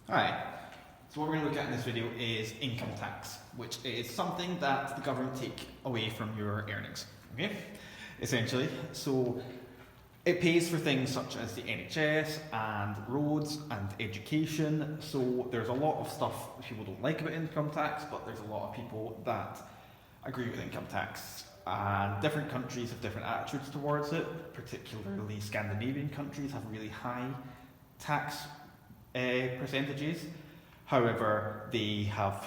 Hi. So what we're going to look at in this video is income tax, which is something that the government take away from your earnings. Okay, essentially. So it pays for things such as the NHS and roads and education. So there's a lot of stuff people don't like about income tax, but there's a lot of people that agree with income tax. And different countries have different attitudes towards it. Particularly Scandinavian countries have really high tax percentages. However, they have,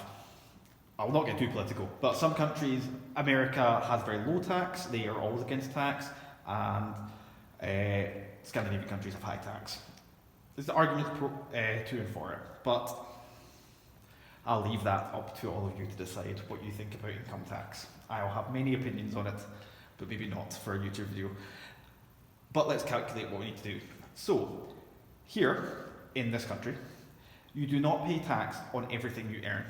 I will not get too political, but some countries, America has very low tax, they are always against tax, and Scandinavian countries have high tax. There's the arguments to and for it, but I'll leave that up to all of you to decide what you think about income tax. I'll have many opinions on it, but maybe not for a YouTube video. But let's calculate what we need to do. So, here, in this country, you do not pay tax on everything you earn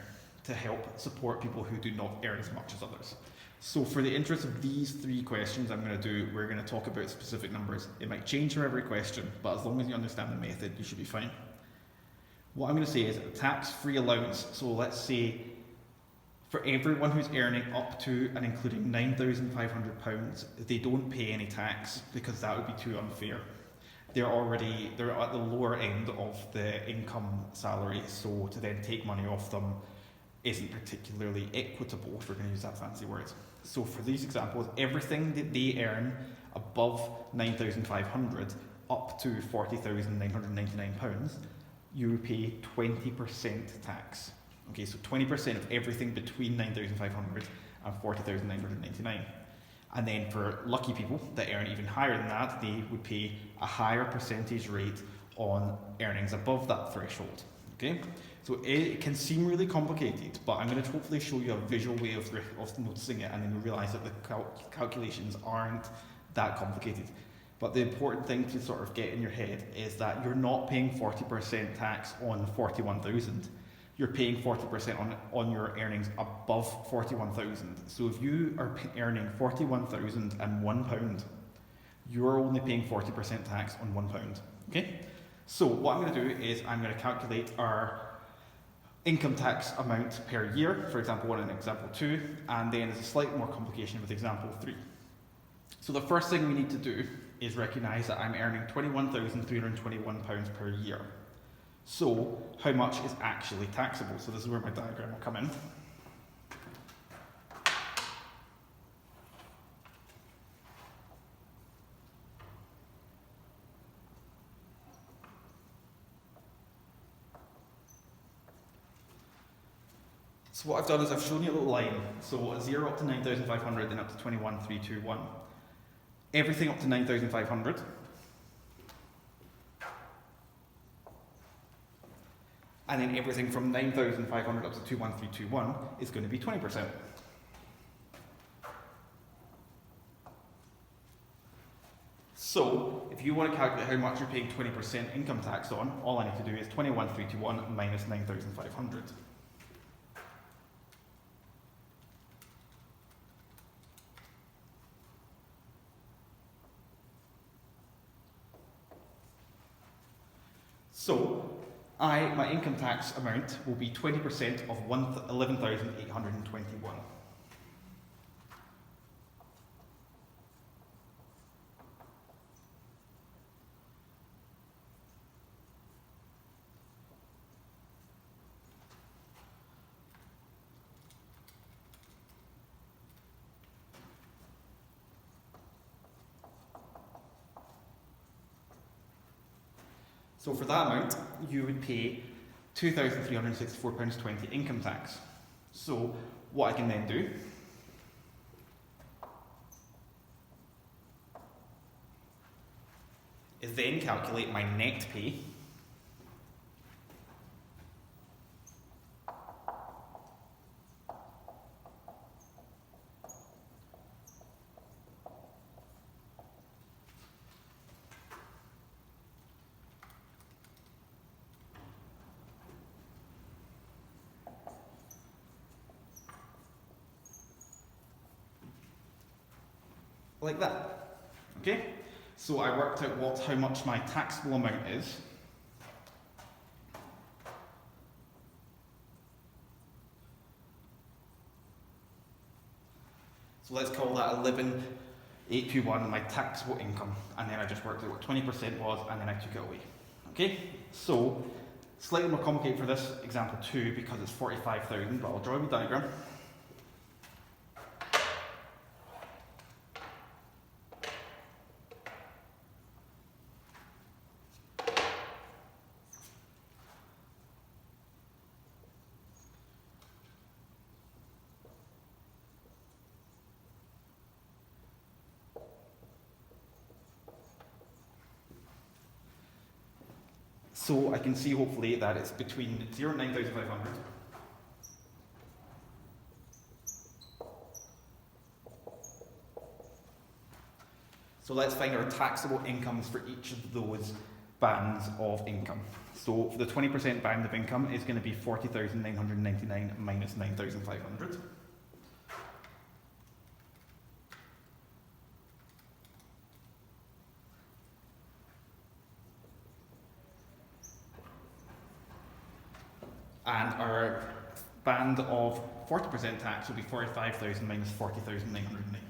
to help support people who do not earn as much as others. So for the interest of these three questions I'm going to do, we're going to talk about specific numbers. It might change for every question, but as long as you understand the method, you should be fine. What I'm going to say is a tax-free allowance. So let's say for everyone who's earning up to and including £9,500, they don't pay any tax because that would be too unfair. They're at the lower end of the income salary, so to then take money off them isn't particularly equitable, if we're going to use that fancy word. So for these examples, everything that they earn above 9,500 up to £40,999, you pay 20% tax. Okay, so 20% of everything between 9,500 and 40,999. And then for lucky people that earn even higher than that, they would pay a higher percentage rate on earnings above that threshold. Okay, so it can seem really complicated, but I'm going to hopefully show you a visual way of noticing it, and then you realise that the calculations aren't that complicated. But the important thing to sort of get in your head is that you're not paying 40% tax on 41,000. You're paying 40% on your earnings above 41,000. So if you are earning £41,001, you're only paying 40% tax on £1. Okay? So what I'm going to do is I'm going to calculate our income tax amount per year, for example 1 and example 2, and then there's a slightly more complication with example 3. So the first thing we need to do is recognise that I'm earning £21,321 per year. So, how much is actually taxable? So this is where my diagram will come in. So what I've done is I've shown you a little line. So 0 up to 9,500, then up to 21,321. Everything up to 9,500. And then everything from 9,500 up to 21,321 is going to be 20%. So, if you want to calculate how much you're paying 20% income tax on, all I need to do is 21,321 minus 9,500. So, my income tax amount will be 20% of 11,821. So for that amount, you would pay £2,364.20 income tax. So what I can then do is then calculate my net pay . Like that. Okay? So I worked out how much my taxable amount is. So let's call that 11,821 my taxable income, and then I just worked out what 20% was, and then I took it away. Okay, so slightly more complicated for this example 2 because it's 45,000, but I'll draw a diagram. So I can see hopefully that it's between 0 and 9,500. So let's find our taxable incomes for each of those bands of income. So for the 20% band of income is going to be 40,999 minus 9,500. And our band of 40% tax will be 45,000 minus 40,999.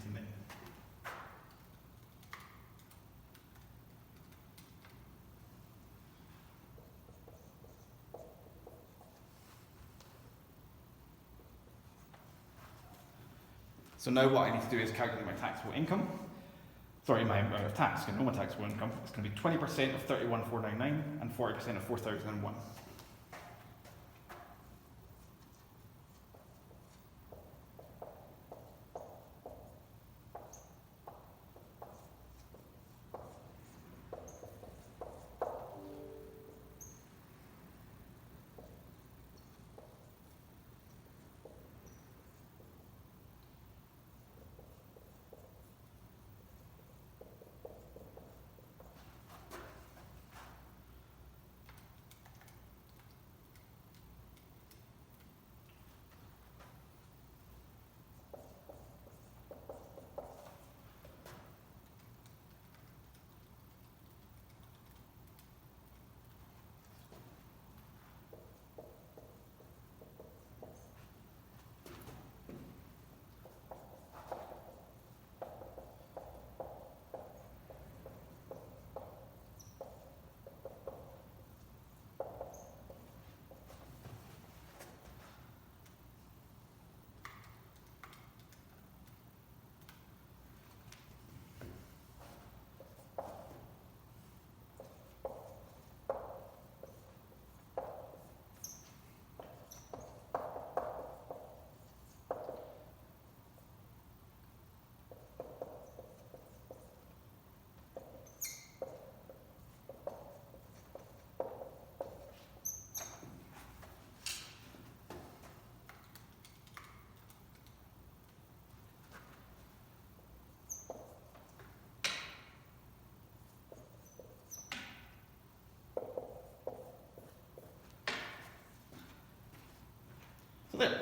So now what I need to do is calculate my taxable income. Sorry, my tax, I know my taxable income. It's going to be 20% of 31,499 and 40% of 4,001. So there.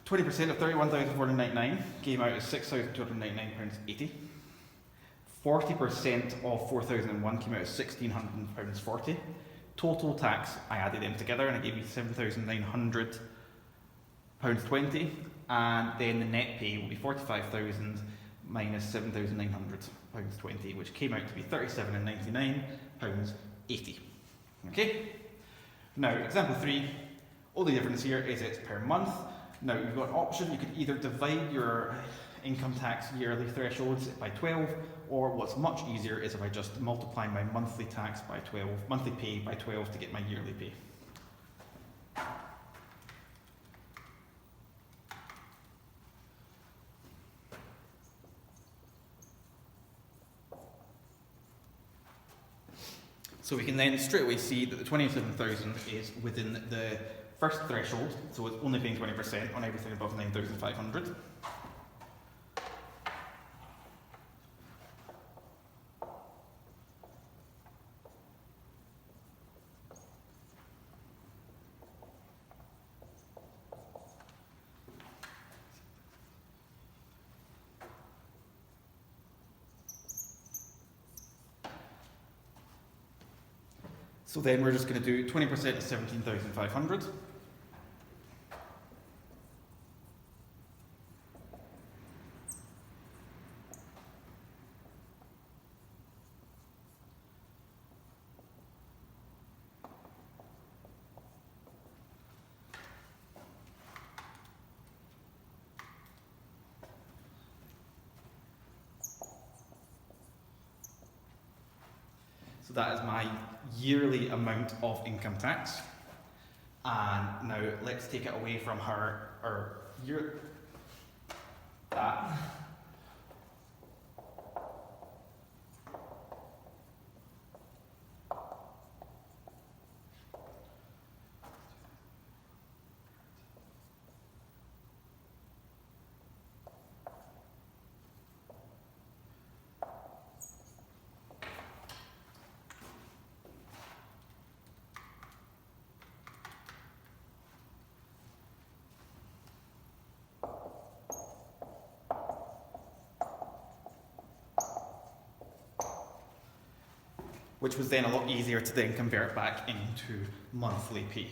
20% of 31,499 came out as £6,299.80. 40% of 4,001 came out as £1,600.40. Total tax, I added them together and I gave you £7,900.20, and then the net pay will be 45,000 minus £7,900.20, which came out to be £37.99.80. Okay? Now, example 3, all the difference here is it's per month. Now, you've got an option, you could either divide your income tax yearly thresholds by 12, or what's much easier is if I just multiply my monthly tax by 12, monthly pay by 12 to get my yearly pay. So we can then straight away see that the 27,000 is within the first threshold, so it's only paying 20% on everything above 9,500. So then we're just going to do 20% of 17,500. So that is my yearly amount of income tax. And now let's take it away from her, or that. Which was then a lot easier to then convert back into monthly pay.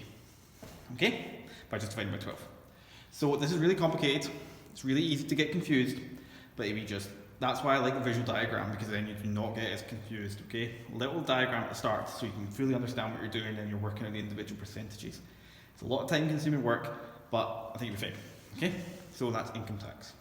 Okay? By just dividing by 12. So this is really complicated. It's really easy to get confused, but that's why I like the visual diagram, because then you do not get as confused, okay? Little diagram at the start so you can fully understand what you're doing and you're working on the individual percentages. It's a lot of time consuming work, but I think you'll be fine. Okay? So that's income tax.